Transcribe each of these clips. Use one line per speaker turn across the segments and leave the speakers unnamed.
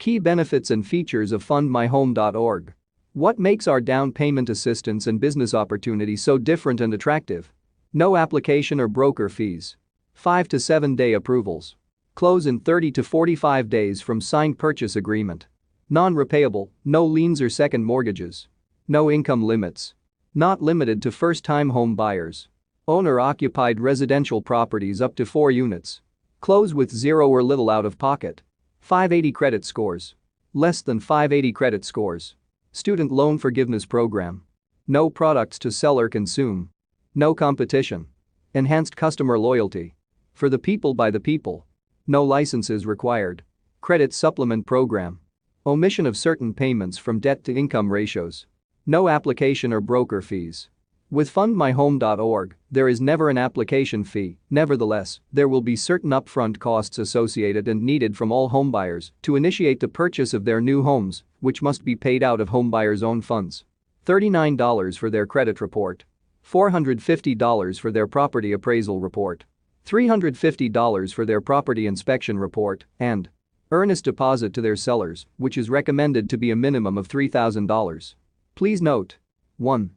Key benefits and features of fundmyhome.org. What makes our down payment assistance and business opportunity so different and attractive? No application or broker fees. 5 to 7 day approvals. Close in 30 to 45 days from signed purchase agreement. Non-repayable, no liens or second mortgages. No income limits. Not limited to first-time home buyers. Owner-occupied residential properties up to 4 units. Close with zero or little out-of-pocket. 580 credit scores. Less than 580 credit scores. Student loan forgiveness program. No products to sell or consume. No competition. Enhanced customer loyalty. For the people by the people. No licenses required. Credit supplement program. Omission of certain payments from debt to income ratios. No application or broker fees. With fundmyhome.org, there is never an application fee. Nevertheless, there will be certain upfront costs associated and needed from all homebuyers to initiate the purchase of their new homes, which must be paid out of homebuyers' own funds. $39 for their credit report. $450 for their property appraisal report. $350 for their property inspection report, and earnest deposit to their sellers, which is recommended to be a minimum of $3,000. Please note. 1.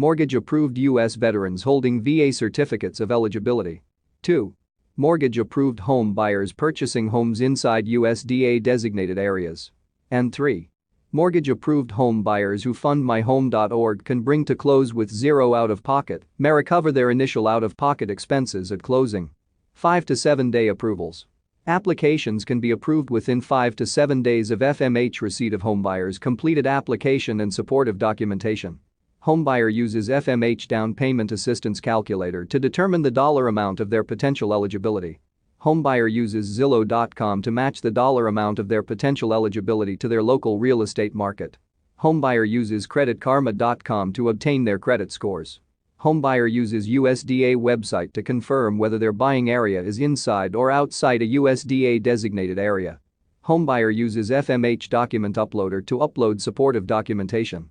Mortgage-approved U.S. veterans holding VA certificates of eligibility. 2. Mortgage-approved home buyers purchasing homes inside USDA-designated areas. And 3. Mortgage-approved home buyers who fundmyhome.org can bring to close with zero out-of-pocket may recover their initial out-of-pocket expenses at closing. 5 to 7 day approvals. Applications can be approved within 5 to 7 days of FMH receipt of homebuyers' completed application and supportive documentation. Homebuyer uses FMH down payment assistance calculator to determine the dollar amount of their potential eligibility. Homebuyer uses Zillow.com to match the dollar amount of their potential eligibility to their local real estate market. Homebuyer uses CreditKarma.com to obtain their credit scores. Homebuyer uses USDA website to confirm whether their buying area is inside or outside a USDA designated area. Homebuyer uses FMH document uploader to upload supportive documentation.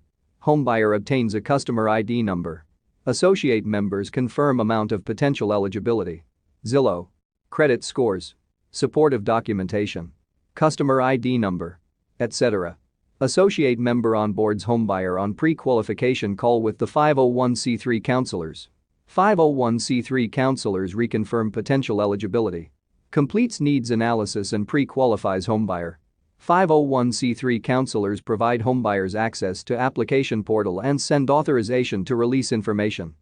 Homebuyer obtains a customer ID number. Associate members confirm amount of potential eligibility. Zillow. Credit scores. Supportive documentation. Customer ID number. Etc. Associate member onboards homebuyer on pre-qualification call with the 501c3 counselors. 501c3 counselors reconfirm potential eligibility. Completes needs analysis and pre-qualifies homebuyer. 501c3 counselors provide homebuyers access to application portal and send authorization to release information.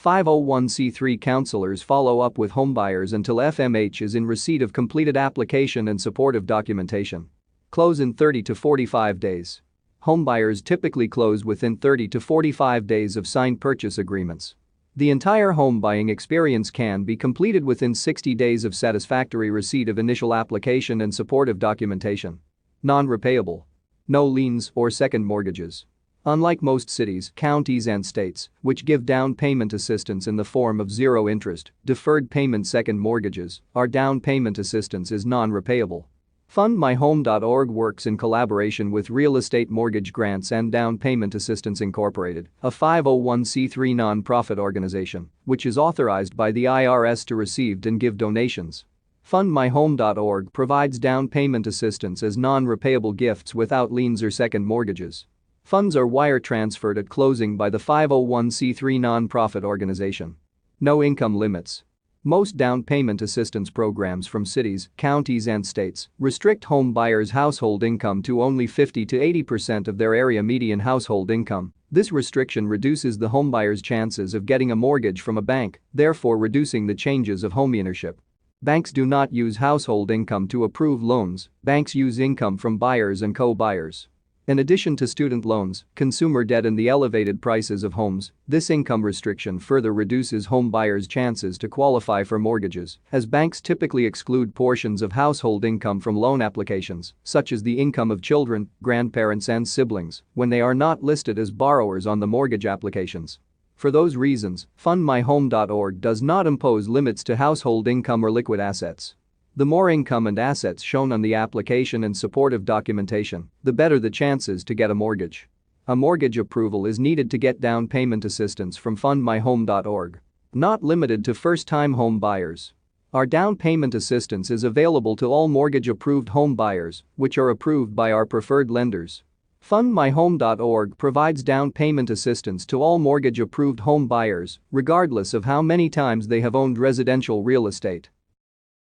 501c3 counselors follow up with homebuyers until FMH is in receipt of completed application and supportive documentation. Close in 30 to 45 days. Homebuyers typically close within 30 to 45 days of signed purchase agreements. The entire home buying experience can be completed within 60 days of satisfactory receipt of initial application and supportive documentation. Non-repayable. No liens or second mortgages. Unlike most cities, counties and states, which give down payment assistance in the form of zero interest, deferred payment second mortgages, our down payment assistance is non-repayable. Fundmyhome.org works in collaboration with Real Estate Mortgage Grants and Down Payment Assistance Incorporated, a 501c3 nonprofit organization, which is authorized by the IRS to receive and give donations. Fundmyhome.org provides down payment assistance as non-repayable gifts without liens or second mortgages. Funds are wire transferred at closing by the 501c3 nonprofit organization. No income limits. Most down payment assistance programs from cities, counties and states restrict home buyers' household income to only 50 to 80% of their area median household income. This restriction reduces the homebuyer's chances of getting a mortgage from a bank, therefore reducing the chances of homeownership. Banks do not use household income to approve loans, banks use income from buyers and co-buyers. In addition to student loans, consumer debt and the elevated prices of homes, this income restriction further reduces home buyers' chances to qualify for mortgages, as banks typically exclude portions of household income from loan applications, such as the income of children, grandparents and siblings, when they are not listed as borrowers on the mortgage applications. For those reasons, fundmyhome.org does not impose limits to household income or liquid assets. The more income and assets shown on the application and supportive documentation, the better the chances to get a mortgage. A mortgage approval is needed to get down payment assistance from fundmyhome.org. Not limited to first-time home buyers. Our down payment assistance is available to all mortgage-approved home buyers, which are approved by our preferred lenders. FundMyHome.org provides down payment assistance to all mortgage-approved home buyers, regardless of how many times they have owned residential real estate.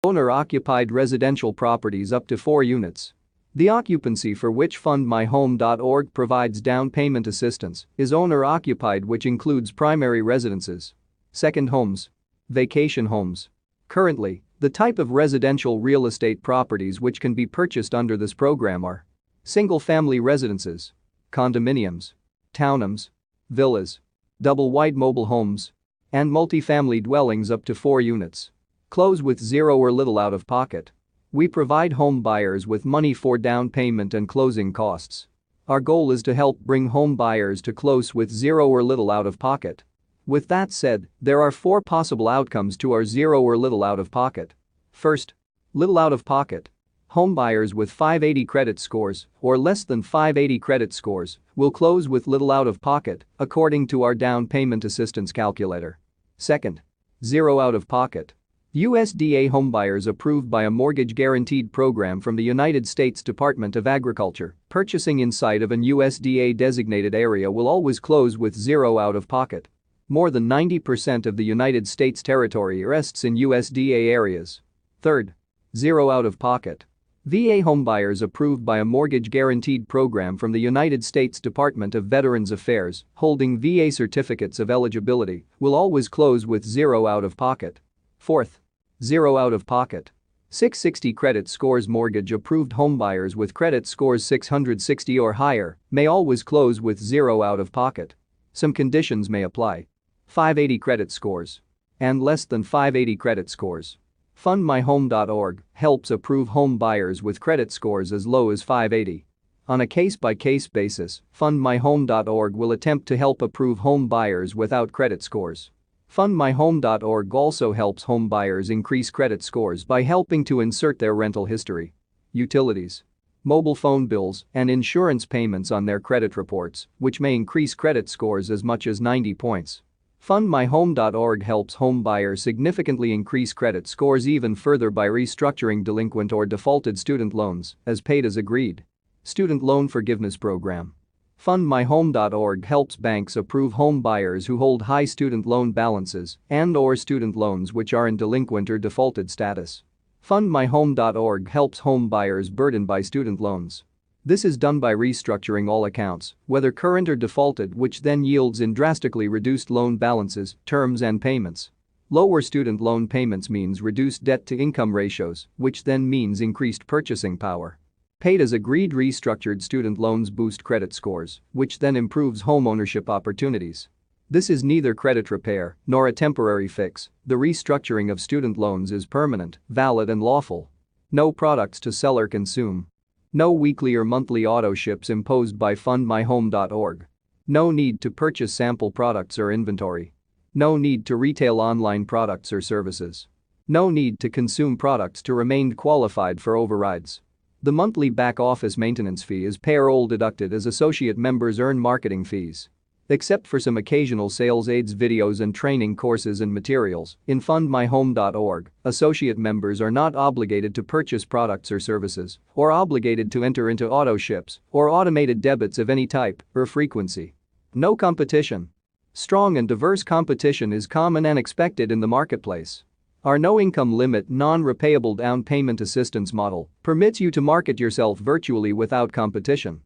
Owner-occupied residential properties up to 4 units. The occupancy for which FundMyHome.org provides down payment assistance is owner-occupied, which includes primary residences, second homes, vacation homes. Currently, the type of residential real estate properties which can be purchased under this program are single-family residences, condominiums, townhomes, villas, double-wide mobile homes, and multifamily dwellings up to 4 units. Close with zero or little out-of-pocket. We provide home buyers with money for down payment and closing costs. Our goal is to help bring home buyers to close with zero or little out-of-pocket. With that said, there are 4 possible outcomes to our zero or little out-of-pocket. First, little out-of-pocket. Home buyers with 580 credit scores or less than 580 credit scores will close with little out-of-pocket, according to our down payment assistance calculator. Second, zero out-of-pocket. USDA homebuyers approved by a mortgage guaranteed program from the United States Department of Agriculture purchasing inside of an USDA designated area will always close with zero out-of-pocket. More than 90% of the United States territory rests in USDA areas. Third, zero out-of-pocket. VA homebuyers approved by a mortgage guaranteed program from the United States Department of Veterans Affairs holding VA certificates of eligibility will always close with zero out-of-pocket. Fourth, zero out-of-pocket. 660 credit scores mortgage approved homebuyers with credit scores 660 or higher may always close with zero out-of-pocket. Some conditions may apply. 580 credit scores and less than 580 credit scores. FundMyHome.org helps approve home buyers with credit scores as low as 580. On a case-by-case basis, FundMyHome.org will attempt to help approve home buyers without credit scores. FundMyHome.org also helps home buyers increase credit scores by helping to insert their rental history, utilities, mobile phone bills, and insurance payments on their credit reports, which may increase credit scores as much as 90 points. FundMyHome.org helps home buyers significantly increase credit scores even further by restructuring delinquent or defaulted student loans as paid as agreed. Student Loan Forgiveness Program. FundMyHome.org helps banks approve home buyers who hold high student loan balances and/or student loans which are in delinquent or defaulted status. FundMyHome.org helps home buyers burdened by student loans. This is done by restructuring all accounts, whether current or defaulted, which then yields in drastically reduced loan balances, terms, and payments. Lower student loan payments means reduced debt-to-income ratios, which then means increased purchasing power. Paid as agreed restructured student loans boost credit scores, which then improves homeownership opportunities. This is neither credit repair nor a temporary fix. The restructuring of student loans is permanent, valid, and lawful. No products to sell or consume. No weekly or monthly auto ships imposed by FundMyHome.org. No need to purchase sample products or inventory. No need to retail online products or services. No need to consume products to remain qualified for overrides. The monthly back-office maintenance fee is payroll deducted as associate members earn marketing fees. Except for some occasional sales aids, videos, and training courses and materials, in FundMyHome.org, associate members are not obligated to purchase products or services, or obligated to enter into auto ships or automated debits of any type or frequency. No competition. Strong and diverse competition is common and expected in the marketplace. Our no-income limit non-repayable down payment assistance model permits you to market yourself virtually without competition.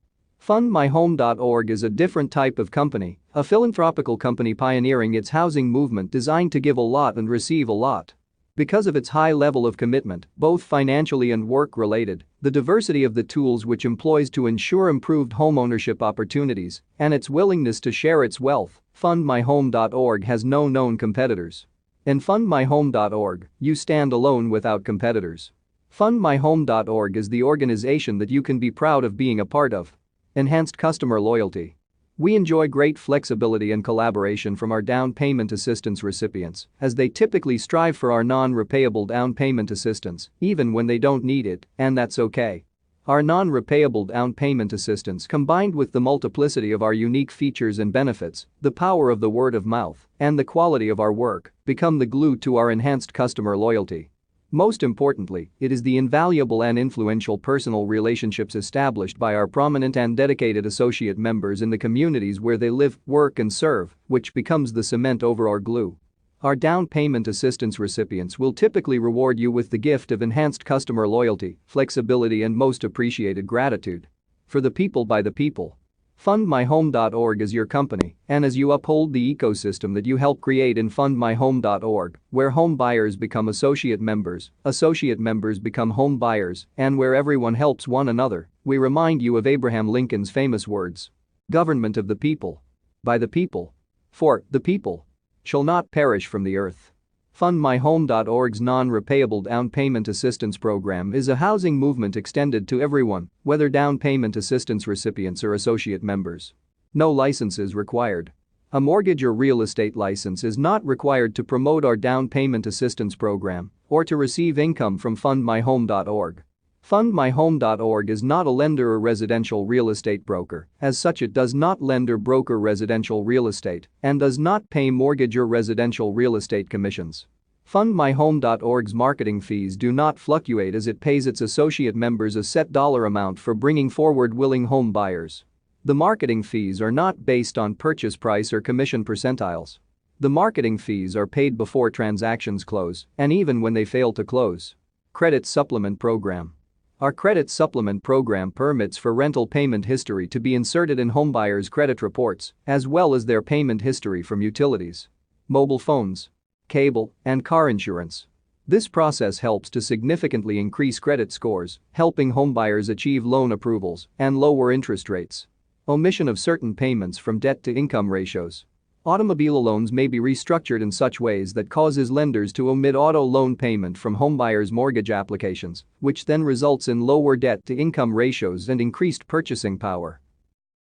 FundMyHome.org is a different type of company, a philanthropical company pioneering its housing movement designed to give a lot and receive a lot. Because of its high level of commitment, both financially and work-related, the diversity of the tools which employs to ensure improved homeownership opportunities, and its willingness to share its wealth, FundMyHome.org has no known competitors. In FundMyHome.org, you stand alone without competitors. FundMyHome.org is the organization that you can be proud of being a part of. Enhanced customer loyalty. We enjoy great flexibility and collaboration from our down payment assistance recipients, as they typically strive for our non-repayable down payment assistance, even when they don't need it, and that's okay. Our non-repayable down payment assistance, combined with the multiplicity of our unique features and benefits, the power of the word of mouth, and the quality of our work, become the glue to our enhanced customer loyalty. Most importantly, it is the invaluable and influential personal relationships established by our prominent and dedicated associate members in the communities where they live, work and serve, which becomes the cement over our glue. Our down payment assistance recipients will typically reward you with the gift of enhanced customer loyalty, flexibility and most appreciated gratitude. For the people by the people. FundMyHome.org is your company, and as you uphold the ecosystem that you help create in FundMyHome.org, where home buyers become associate members become home buyers, and where everyone helps one another, we remind you of Abraham Lincoln's famous words. Government of the people. By the people. For the people. Shall not perish from the earth. FundMyHome.org's non-repayable down payment assistance program is a housing movement extended to everyone, whether down payment assistance recipients or associate members. No licenses required. A mortgage or real estate license is not required to promote our down payment assistance program or to receive income from FundMyHome.org. FundMyHome.org is not a lender or residential real estate broker. As such, it does not lend or broker residential real estate and does not pay mortgage or residential real estate commissions. FundMyHome.org's marketing fees do not fluctuate as it pays its associate members a set dollar amount for bringing forward willing home buyers. The marketing fees are not based on purchase price or commission percentiles. The marketing fees are paid before transactions close and even when they fail to close. Credit Supplement Program. Our Credit Supplement Program permits for rental payment history to be inserted in homebuyers' credit reports, as well as their payment history from utilities, mobile phones, cable, and car insurance. This process helps to significantly increase credit scores, helping homebuyers achieve loan approvals and lower interest rates. Omission of certain payments from debt-to-income ratios. Automobile loans may be restructured in such ways that causes lenders to omit auto loan payment from homebuyers' mortgage applications, which then results in lower debt-to-income ratios and increased purchasing power.